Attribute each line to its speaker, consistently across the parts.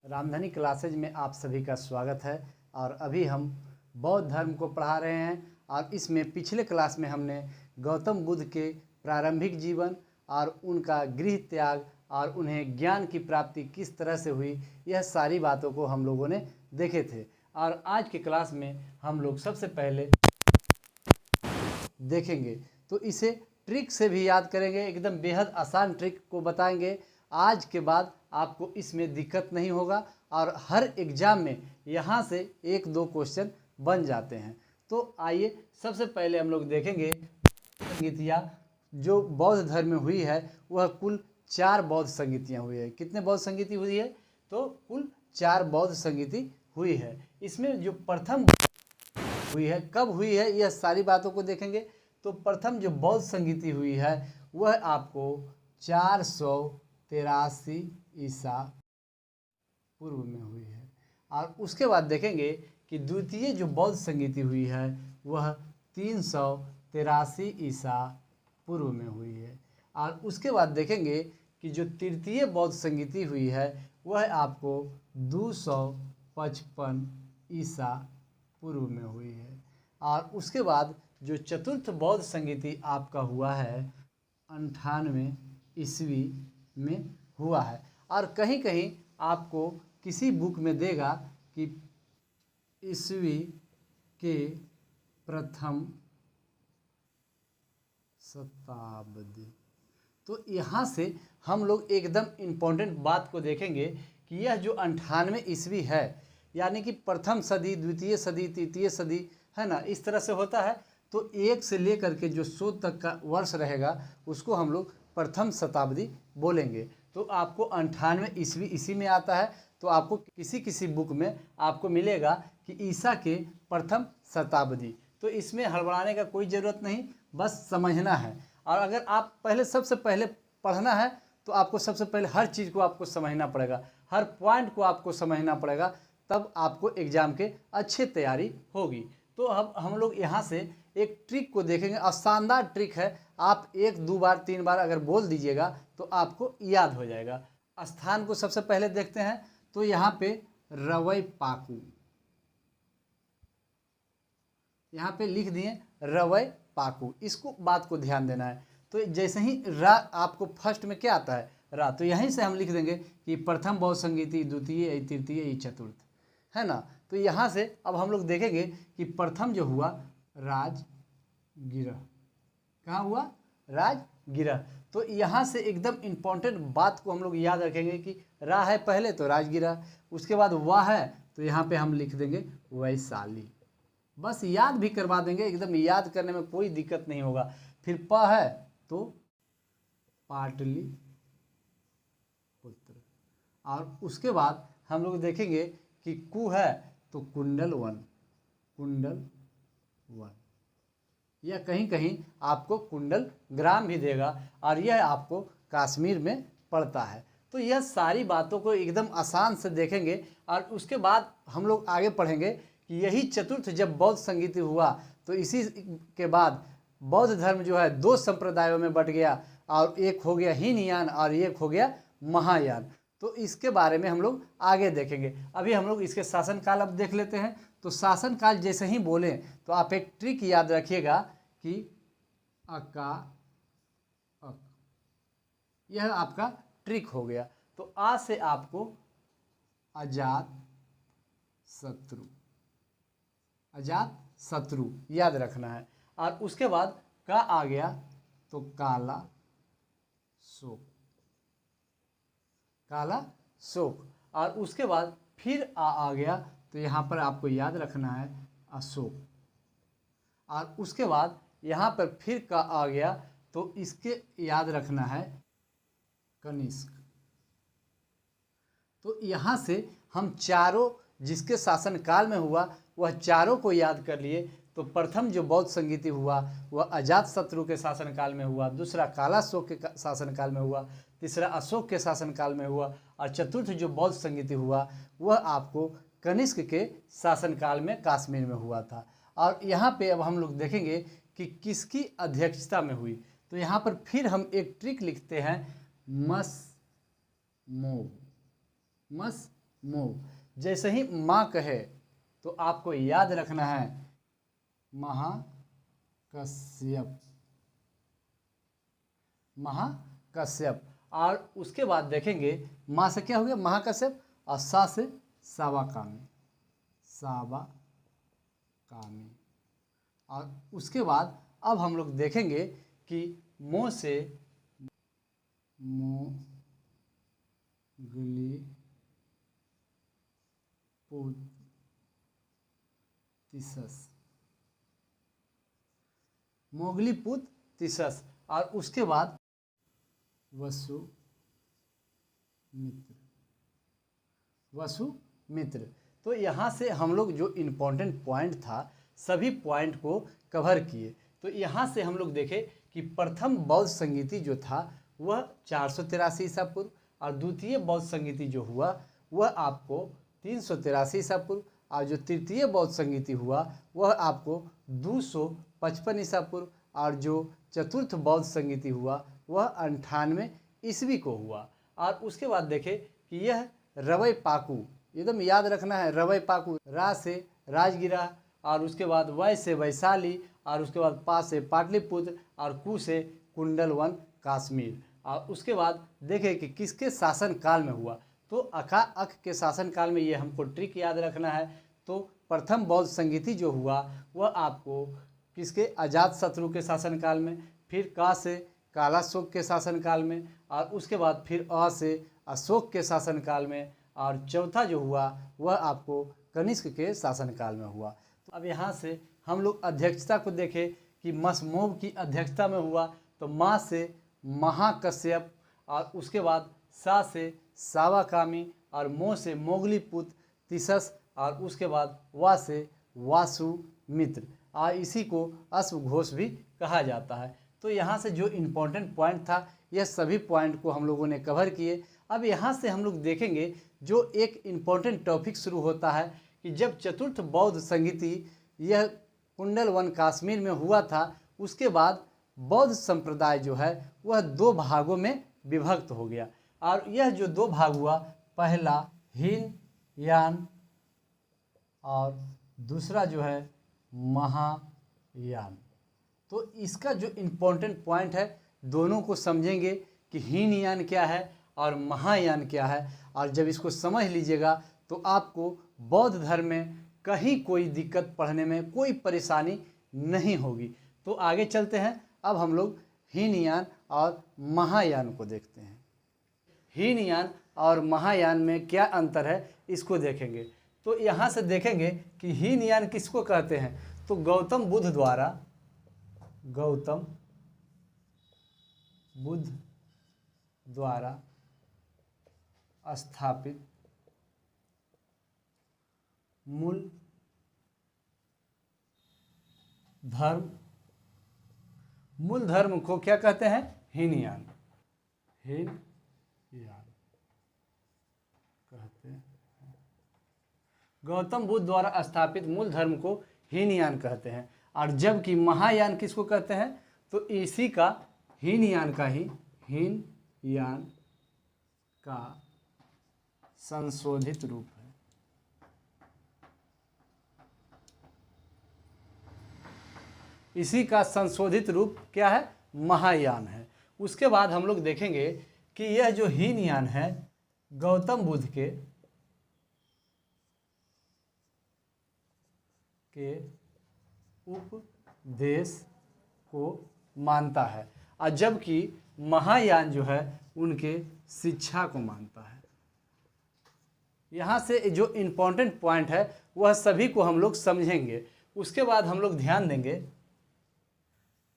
Speaker 1: Ramdhani classes में आप सभी का स्वागत है। और अभी हम बौद्ध धर्म को पढ़ा रहे हैं और इसमें पिछले क्लास में हमने गौतम बुद्ध के प्रारंभिक जीवन और उनका गृह त्याग और उन्हें ज्ञान की प्राप्ति किस तरह से हुई, यह सारी बातों को हम लोगों ने देखे थे। और आज के क्लास में हम लोग सबसे पहले देखेंगे तो इसे ट्रिक से भी याद करेंगे, एकदम बेहद आसान ट्रिक को बताएंगे। आज के बाद आपको इसमें दिक्कत नहीं होगा और हर एग्जाम में यहाँ से 1-2 क्वेश्चन बन जाते हैं। तो आइए सबसे पहले हम लोग देखेंगे संगीतियाँ जो बौद्ध धर्म में हुई है, वह कुल 4 बौद्ध संगीतियाँ हुई है। कितने बौद्ध संगीति हुई है? तो कुल 4 बौद्ध संगीति हुई है। इसमें जो प्रथम हुई है, कब हुई है, यह सारी बातों को देखेंगे। तो प्रथम जो बौद्ध संगीति हुई है वह आपको 483 ईसा पूर्व में हुई है। और उसके बाद देखेंगे कि द्वितीय जो बौद्ध संगीति हुई है वह 383 ईसा पूर्व में हुई है। और उसके बाद देखेंगे कि जो तृतीय बौद्ध संगीति हुई है वह आपको 255 ईसा पूर्व में हुई है। और उसके बाद जो चतुर्थ बौद्ध संगीति आपका हुआ है 98 ईस्वी में हुआ है। और कहीं कहीं आपको किसी बुक में देगा कि ईस्वी के प्रथम शताब्दी। तो यहाँ से हम लोग एकदम इम्पोर्टेंट बात को देखेंगे कि यह जो 98 ईस्वी है, यानी कि प्रथम सदी, द्वितीय सदी, तृतीय सदी, है ना, इस तरह से होता है। तो 1 से लेकर के जो 100 तक का वर्ष रहेगा उसको हम लोग प्रथम शताब्दी बोलेंगे। तो आपको 98 ईस्वी इसी में आता है। तो आपको किसी किसी बुक में आपको मिलेगा कि ईसा के प्रथम शताब्दी। तो इसमें हड़बड़ाने का कोई ज़रूरत नहीं, बस समझना है। और अगर आप सबसे पहले पढ़ना है तो आपको सबसे पहले हर चीज़ को आपको समझना पड़ेगा, हर पॉइंट को आपको समझना पड़ेगा, तब आपको एग्ज़ाम के अच्छे तैयारी होगी। तो अब हम लोग यहाँ से एक ट्रिक को देखेंगे और शानदार ट्रिक है। आप 1-2 बार 3 बार अगर बोल दीजिएगा तो आपको याद हो जाएगा। स्थान को सबसे पहले देखते हैं। तो यहाँ पे रवै पाकू, यहाँ पे लिख दिए रवै पाकू, इसको बात को ध्यान देना है। तो जैसे ही रा आपको फर्स्ट में क्या आता है, रा, तो यहीं से हम लिख देंगे कि प्रथम बौद्ध संगीति, द्वितीय, तृतीय, चतुर्थ, है ना। तो यहाँ से अब हम लोग देखेंगे कि प्रथम जो हुआ राजगिरह, कहाँ हुआ? राजगिरह। तो यहाँ से एकदम इम्पोर्टेंट बात को हम लोग याद रखेंगे कि रा है पहले तो राजगिरह, उसके बाद वाह है तो यहाँ पे हम लिख देंगे वैशाली। बस याद भी करवा देंगे, एकदम याद करने में कोई दिक्कत नहीं होगा। फिर प है तो पाटलिपुत्र। और उसके बाद हम लोग देखेंगे कि कु है तो कुंडलवन, कुंडलवन। यह कहीं कहीं आपको कुंडल ग्राम भी देगा और यह आपको कश्मीर में पड़ता है। तो यह सारी बातों को एकदम आसान से देखेंगे। और उसके बाद हम लोग आगे पढ़ेंगे कि यही चतुर्थ जब बौद्ध संगीति हुआ तो इसी के बाद बौद्ध धर्म जो है 2 संप्रदायों में बट गया, और एक हो गया हीनयान और एक हो गया महायान। तो इसके बारे में हम लोग आगे देखेंगे। अभी हम लोग इसके शासनकाल अब देख लेते हैं। तो शासनकाल जैसे ही बोले तो आप एक ट्रिक याद रखिएगा कि अका अक, यह आपका ट्रिक हो गया। तो आ से आपको अजात शत्रु, अजात शत्रु याद रखना है। और उसके बाद का आ गया तो काला शोक, काला शोक। और उसके बाद फिर आ गया तो यहाँ पर आपको याद रखना है अशोक। और उसके बाद यहाँ पर फिर का आ गया तो इसके याद रखना है कनिष्क। तो यहाँ से हम चारों जिसके शासनकाल में हुआ वह चारों को याद कर लिए। तो प्रथम जो बौद्ध संगीति हुआ वह अजात शत्रु के शासनकाल में हुआ, दूसरा काला शोक के शासनकाल में हुआ, तीसरा अशोक के शासनकाल में हुआ, और चतुर्थ जो बौद्ध संगीति हुआ वह आपको कनिष्क के शासनकाल में कश्मीर में हुआ था। और यहाँ पे अब हम लोग देखेंगे कि किसकी अध्यक्षता में हुई। तो यहाँ पर फिर हम एक ट्रिक लिखते हैं, मस मोग, मस मोह। जैसे ही माँ कहे तो आपको याद रखना है महाकश्यप, महाकश्यप। और उसके बाद देखेंगे माँ से क्या हो गया, महाकश्यप, और सा से सावाकामी, सावाकामी। और उसके बाद अब हम लोग देखेंगे कि मो से मोगलीपुतिसस, मोगलीपुतिसस। और उसके बाद वसुमित्र, वसुमित्र। तो यहाँ से हम लोग जो इम्पोर्टेंट पॉइंट था सभी पॉइंट को कवर किए। तो यहाँ से हम लोग देखें कि प्रथम बौद्ध संगीति जो था वह 483 ईसा पूर्व, और द्वितीय बौद्ध संगीति जो हुआ वह आपको 383 ईसा पूर्व, और जो तृतीय बौद्ध संगीति हुआ वह आपको 255 ईसा पूर्व, और जो चतुर्थ बौद्ध संगीति हुआ वह 98 ईस्वी को हुआ। और उसके बाद देखें कि यह रवै पाकू, एकदम याद रखना है, रवै पाकू, रा से राजगिरा, और उसके बाद वै से वैशाली, और उसके बाद पा से पाटलिपुत्र, और कु से कुंडलवन कश्मीर। और उसके बाद देखें कि किसके शासन काल में हुआ। तो अका अक के शासन काल में, ये हमको ट्रिक याद रखना है। तो प्रथम बौद्ध संगीति जो हुआ वह आपको किसके, अजातशत्रु के शासन काल में, फिर का से कालाशोक के शासन काल में, और उसके बाद फिर अ से अशोक के शासन काल में, और चौथा जो हुआ वह आपको कनिष्क के शासन काल में हुआ। तो अब यहाँ से हम लोग अध्यक्षता को देखें कि मसमोव की अध्यक्षता में हुआ। तो माँ से महाकश्यप, और उसके बाद सा से सावाकामी, और मो से मोगलीपुतिसस, और उसके बाद वा से वासुमित्र, और इसी को अश्वघोष भी कहा जाता है। तो यहाँ से जो इम्पोर्टेंट पॉइंट था यह सभी पॉइंट को हम लोगों ने कवर किए। अब यहाँ से हम लोग देखेंगे जो एक इम्पोर्टेंट टॉपिक शुरू होता है कि जब चतुर्थ बौद्ध संगीति यह कुंडलवन कश्मीर में हुआ था, उसके बाद बौद्ध संप्रदाय जो है वह दो भागों में विभक्त हो गया। और यह जो दो भाग हुआ, पहला हीनयान और दूसरा जो है महायान। तो इसका जो इम्पोर्टेंट पॉइंट है, दोनों को समझेंगे कि हीनयान क्या है और महायान क्या है। और जब इसको समझ लीजिएगा तो आपको बौद्ध धर्म में कहीं कोई दिक्कत, पढ़ने में कोई परेशानी नहीं होगी। तो आगे चलते हैं। अब हम लोग हीनयान और महायान को देखते हैं। हीनयान और महायान में क्या अंतर है इसको देखेंगे। तो यहाँ से देखेंगे कि हीनयान किसको कहते हैं। तो गौतम बुद्ध द्वारा स्थापित मूल धर्म को क्या कहते हैं, हीनयान कहते हैं। गौतम बुद्ध द्वारा स्थापित मूल धर्म को हीनयान कहते हैं। और जबकि महायान किसको कहते हैं, तो इसी का हीनयान का संशोधित रूप है। इसी का संशोधित रूप क्या है, महायान है। उसके बाद हम लोग देखेंगे कि यह जो हीनयान है गौतम बुद्ध के उपदेश को मानता है, और जबकि महायान जो है उनके शिक्षा को मानता है। यहाँ से जो इम्पोर्टेंट पॉइंट है वह सभी को हम लोग समझेंगे। उसके बाद हम लोग ध्यान देंगे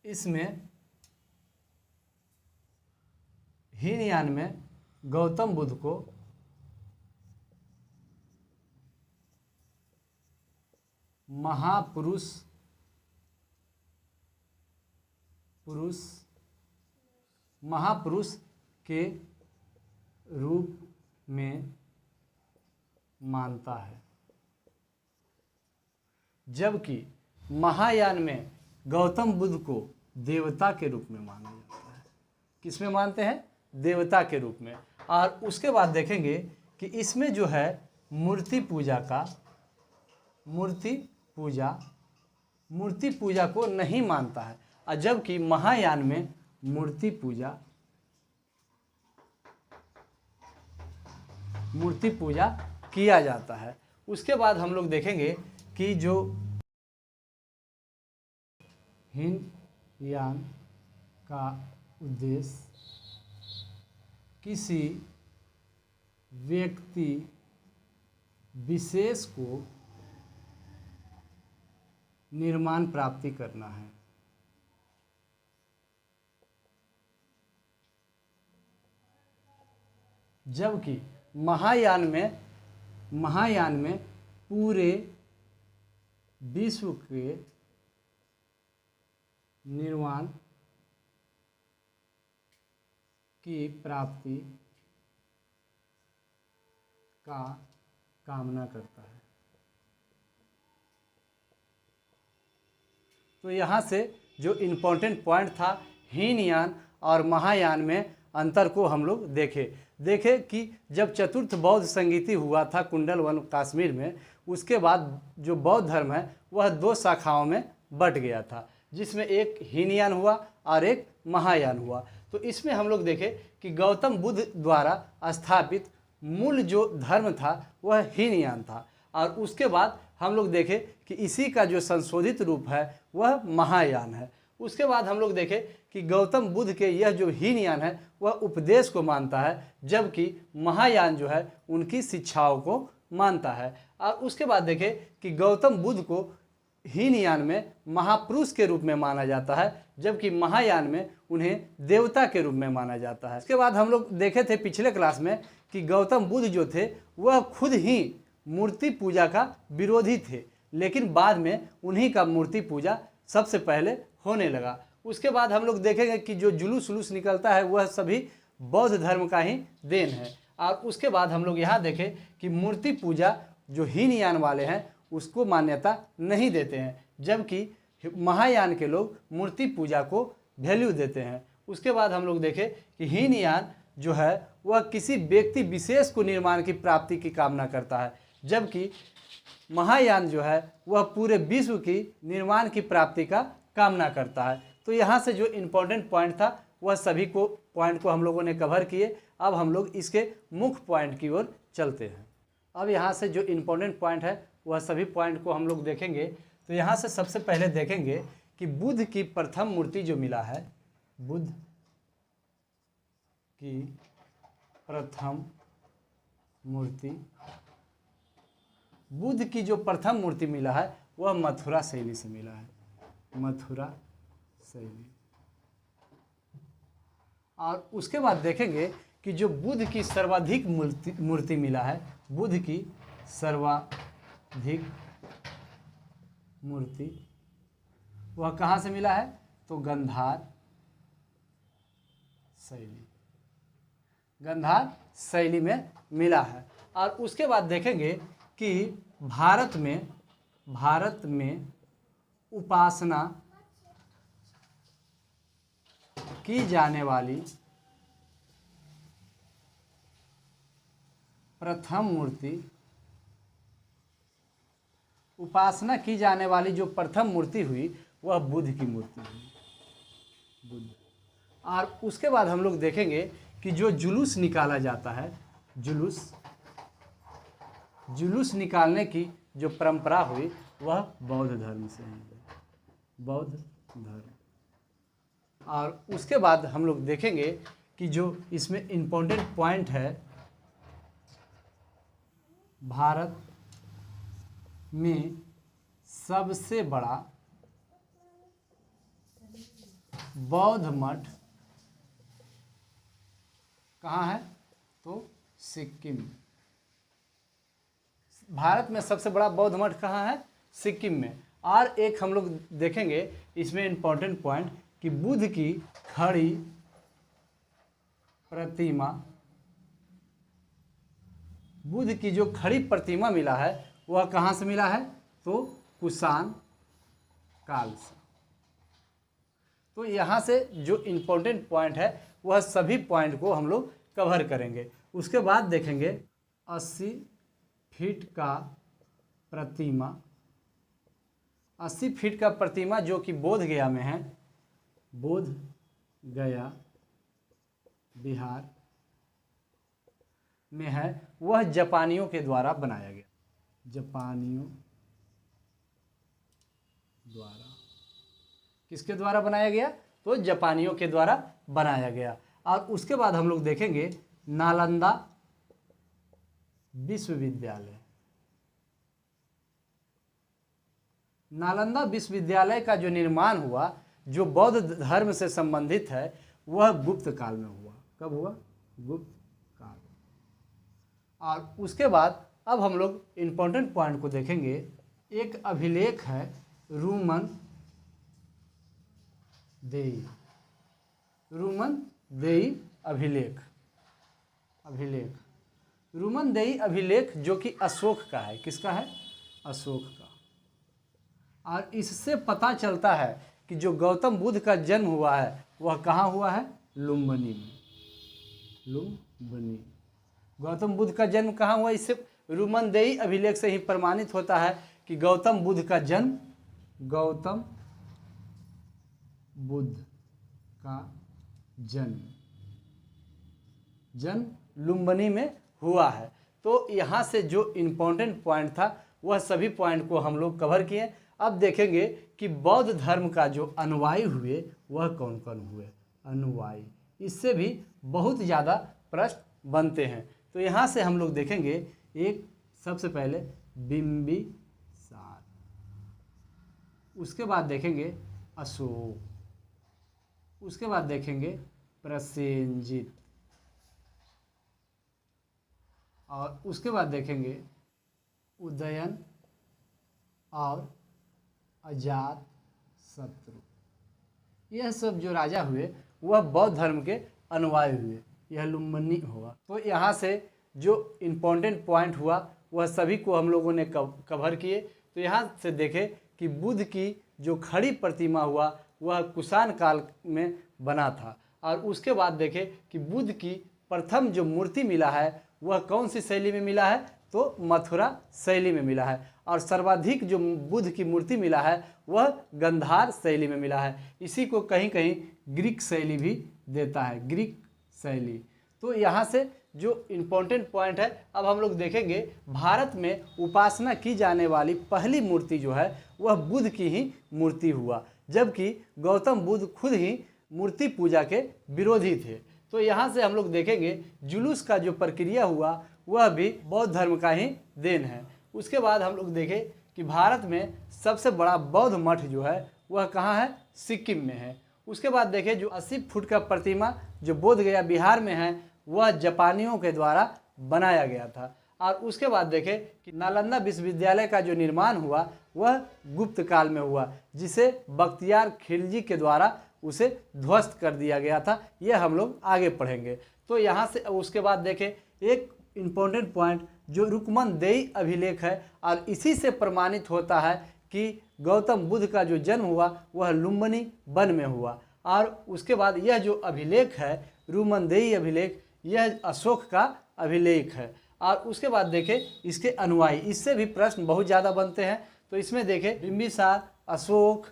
Speaker 1: इसमें हीनयान में गौतम बुद्ध को महापुरुष के रूप में मानता है, जबकि महायान में गौतम बुद्ध को देवता के रूप में माना जाता है। किस में मानते हैं, देवता के रूप में। और उसके बाद देखेंगे कि इसमें जो है मूर्ति पूजा को नहीं मानता है, और जबकि महायान में मूर्ति पूजा किया जाता है। उसके बाद हम लोग देखेंगे कि जो हीनयान का उद्देश्य किसी व्यक्ति विशेष को निर्माण प्राप्ति करना है, जबकि महायान में पूरे विश्व के निर्वाण की प्राप्ति का कामना करता है। तो यहाँ से जो इम्पोर्टेंट पॉइंट था हीनयान और महायान में अंतर को हम लोग देखे कि जब चतुर्थ बौद्ध संगीति हुआ था कुंडलवन कश्मीर में, उसके बाद जो बौद्ध धर्म है वह दो शाखाओं में बट गया था, जिसमें एक हीनयान हुआ और एक महायान हुआ। तो इसमें हम लोग देखें कि गौतम बुद्ध द्वारा स्थापित मूल जो धर्म था वह हीनयान था, और उसके बाद हम लोग देखें कि इसी का जो संशोधित रूप है वह महायान है। उसके बाद हम लोग देखें कि गौतम बुद्ध के यह जो हीनयान है वह उपदेश को मानता है, जबकि महायान जो है उनकी शिक्षाओं को मानता है। और उसके बाद देखें कि गौतम बुद्ध को हीनयान में महापुरुष के रूप में माना जाता है, जबकि महायान में उन्हें देवता के रूप में माना जाता है। उसके बाद हम लोग देखे थे पिछले क्लास में कि गौतम बुद्ध जो थे वह खुद ही मूर्ति पूजा का विरोधी थे, लेकिन बाद में उन्हीं का मूर्ति पूजा सबसे पहले होने लगा। उसके बाद हम लोग देखेंगे कि जो जुलूस निकलता है वह सभी बौद्ध धर्म का ही देन है। और उसके बाद हम लोग यहाँ देखें कि मूर्ति पूजा जो हीनयान वाले हैं उसको मान्यता नहीं देते हैं, जबकि महायान के लोग मूर्ति पूजा को वैल्यू देते हैं। उसके बाद हम लोग देखें कि हीनयान जो है वह किसी व्यक्ति विशेष को निर्माण की प्राप्ति की कामना करता है, जबकि महायान जो है वह पूरे विश्व की निर्माण की प्राप्ति का कामना करता है। तो यहाँ से जो इम्पोर्टेंट पॉइंट था वह सभी को पॉइंट को हम लोगों ने कवर किए। अब हम लोग इसके मुख्य पॉइंट की ओर चलते हैं। अब यहाँ से जो इम्पोर्टेंट पॉइंट है वह सभी पॉइंट को हम लोग देखेंगे। तो यहाँ से सबसे पहले देखेंगे कि बुद्ध की प्रथम मूर्ति जो मिला है, बुद्ध की प्रथम मूर्ति, बुद्ध की जो प्रथम मूर्ति मिला है वह मथुरा शैली से मिला है, मथुरा शैली। और उसके बाद देखेंगे कि जो बुद्ध की सर्वाधिक मूर्ति मिला है, बुद्ध की सर्वाधिक मूर्ति वह कहाँ से मिला है, तो गांधार शैली में मिला है। और उसके बाद देखेंगे कि भारत में उपासना की जाने वाली प्रथम मूर्ति, उपासना की जाने वाली जो प्रथम मूर्ति हुई वह बुद्ध की मूर्ति हुई, बुद्ध। और उसके बाद हम लोग देखेंगे कि जो जुलूस निकाला जाता है, जुलूस निकालने की जो परंपरा हुई वह बौद्ध धर्म से है, बौद्ध धर्म। और उसके बाद हम लोग देखेंगे कि जो इसमें इम्पोर्टेंट पॉइंट है, भारत में सबसे बड़ा बौद्ध मठ कहाँ है, तो सिक्किम। भारत में सबसे बड़ा बौद्ध मठ कहाँ है, सिक्किम में। और एक हम लोग देखेंगे इसमें इम्पोर्टेंट पॉइंट कि बुद्ध की खड़ी प्रतिमा, बुद्ध की जो खड़ी प्रतिमा मिला है वह कहाँ से मिला है, तो कुषाण काल से। तो यहाँ से जो इम्पोर्टेंट पॉइंट है वह सभी पॉइंट को हम लोग कवर करेंगे। उसके बाद देखेंगे 80 फीट का प्रतिमा, 80 फीट का प्रतिमा जो कि बोध गया में है, बोध गया बिहार में है, वह जापानियों के द्वारा बनाया गया। जापानियों द्वारा, किसके द्वारा बनाया गया? तो जापानियों के द्वारा बनाया गया। और उसके बाद हम लोग देखेंगे नालंदा विश्वविद्यालय। नालंदा विश्वविद्यालय का जो निर्माण हुआ, जो बौद्ध धर्म से संबंधित है, वह गुप्त काल में हुआ। कब हुआ? गुप्त काल। और उसके बाद अब हम लोग इम्पोर्टेंट पॉइंट को देखेंगे। एक अभिलेख है रूमन देई, रूमन देई अभिलेख, रूमन देई अभिलेख जो कि अशोक का है। किसका है? अशोक का। और इससे पता चलता है कि जो गौतम बुद्ध का जन्म हुआ है वह कहाँ हुआ है? लुम्बिनी में। लुम्बिनी। गौतम बुद्ध का जन्म कहाँ हुआ? इससे रूमन देई अभिलेख से ही प्रमाणित होता है कि गौतम बुद्ध का जन्म, गौतम बुद्ध का जन्म लुम्बिनी में हुआ है। तो यहाँ से जो इम्पोर्टेंट पॉइंट था वह सभी पॉइंट को हम लोग कवर किए। अब देखेंगे कि बौद्ध धर्म का जो अनुयायी हुए वह कौन कौन हुए? अनुयायी, इससे भी बहुत ज़्यादा प्रश्न बनते हैं। तो यहाँ से हम लोग देखेंगे, एक सबसे पहले बिंबिसार, उसके बाद देखेंगे अशोक, उसके बाद देखेंगे प्रसेनजित, और उसके बाद देखेंगे उदयन और अजात शत्रु। यह सब जो राजा हुए वह बौद्ध धर्म के अनुयायी हुए। यह लुम्बिनी होगा। तो यहाँ से जो इम्पोर्टेंट पॉइंट हुआ वह सभी को हम लोगों ने कवर किए। तो यहाँ से देखें कि बुद्ध की जो खड़ी प्रतिमा हुआ वह कुषाण काल में बना था। और उसके बाद देखें कि बुद्ध की प्रथम जो मूर्ति मिला है वह कौन सी शैली में मिला है? तो मथुरा शैली में मिला है। और सर्वाधिक जो बुद्ध की मूर्ति मिला है वह गंधार शैली में मिला है। इसी को कहीं कहीं ग्रीक शैली भी देता है, ग्रीक शैली। तो यहाँ से जो इम्पोर्टेंट पॉइंट है, अब हम लोग देखेंगे भारत में उपासना की जाने वाली पहली मूर्ति जो है वह बुद्ध की ही मूर्ति हुआ, जबकि गौतम बुद्ध खुद ही मूर्ति पूजा के विरोधी थे। तो यहाँ से हम लोग देखेंगे जुलूस का जो प्रक्रिया हुआ वह भी बौद्ध धर्म का ही देन है। उसके बाद हम लोग देखें कि भारत में सबसे बड़ा बौद्ध मठ जो है वह कहाँ है? सिक्किम में है। उसके बाद देखें जो 80 फुट का प्रतिमा जो बोध गया बिहार में है वह जापानियों के द्वारा बनाया गया था। और उसके बाद देखें कि नालंदा विश्वविद्यालय का जो निर्माण हुआ वह गुप्त काल में हुआ, जिसे बख्तियार खिलजी के द्वारा उसे ध्वस्त कर दिया गया था। यह हम लोग आगे पढ़ेंगे। तो यहाँ से उसके बाद देखें एक इम्पोर्टेंट पॉइंट जो रुकमन देई अभिलेख है, और इसी से प्रमाणित होता है कि गौतम बुद्ध का जो जन्म हुआ वह लुम्बिनी वन में हुआ। और उसके बाद यह जो अभिलेख है रुकमन देई अभिलेख, यह अशोक का अभिलेख है। और उसके बाद देखें इसके अनुयायी, इससे भी प्रश्न बहुत ज़्यादा बनते हैं। तो इसमें देखें बिंबिसार, अशोक,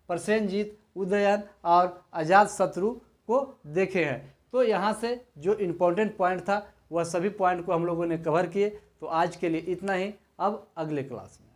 Speaker 1: प्रसेनजित, उदयन और अजातशत्रु को देखे हैं। तो यहाँ से जो इम्पोर्टेंट पॉइंट था वह सभी पॉइंट को हम लोगों ने कवर किए। तो आज के लिए इतना ही, अब अगले क्लास में।